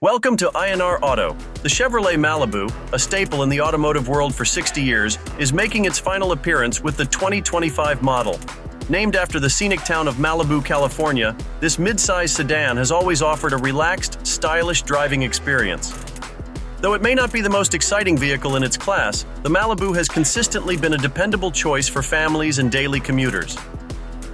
Welcome to INR Auto. The Chevrolet Malibu, a staple in the automotive world for 60 years, is making its final appearance with the 2025 model. Named after the scenic town of Malibu, California, this midsize sedan has always offered a relaxed, stylish driving experience. Though it may not be the most exciting vehicle in its class, the Malibu has consistently been a dependable choice for families and daily commuters.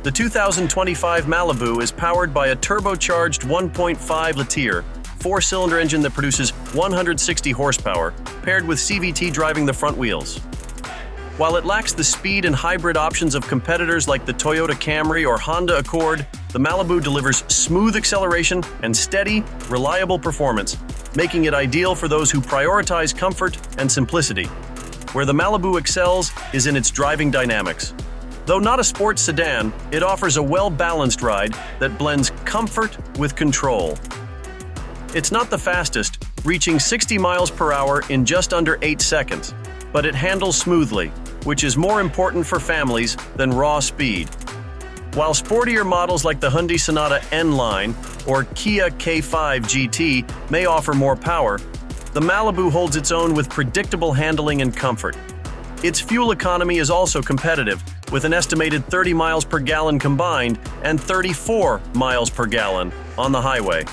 The 2025 Malibu is powered by a turbocharged 1.5-liter four-cylinder engine that produces 160 horsepower, paired with CVT driving the front wheels. While it lacks the speed and hybrid options of competitors like the Toyota Camry or Honda Accord, the Malibu delivers smooth acceleration and steady, reliable performance, making it ideal for those who prioritize comfort and simplicity. Where the Malibu excels is in its driving dynamics. Though not a sports sedan, it offers a well-balanced ride that blends comfort with control. It's not the fastest, reaching 60 miles per hour in just under 8 seconds, but it handles smoothly, which is more important for families than raw speed. While sportier models like the Hyundai Sonata N-Line or Kia K5 GT may offer more power, the Malibu holds its own with predictable handling and comfort. Its fuel economy is also competitive, with an estimated 30 miles per gallon combined and 34 miles per gallon on the highway.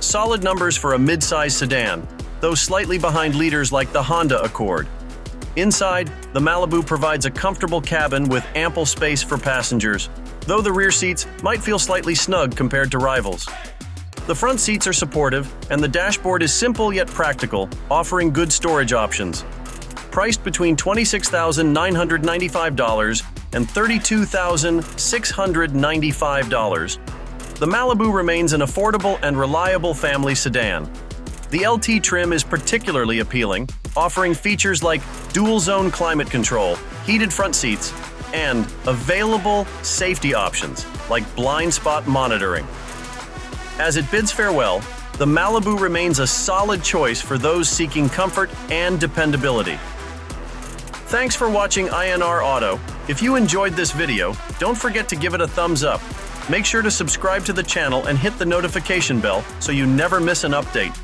Solid numbers for a mid-size sedan, though slightly behind leaders like the Honda Accord. Inside, the Malibu provides a comfortable cabin with ample space for passengers, though the rear seats might feel slightly snug compared to rivals. The front seats are supportive, and the dashboard is simple yet practical, offering good storage options. Priced between $26,995 and $32,695, the Malibu remains an affordable and reliable family sedan. The LT trim is particularly appealing, offering features like dual-zone climate control, heated front seats, and available safety options like blind spot monitoring. As it bids farewell, the Malibu remains a solid choice for those seeking comfort and dependability. Thanks for watching INR Auto. If you enjoyed this video, don't forget to give it a thumbs up. Make sure to subscribe to the channel and hit the notification bell so you never miss an update.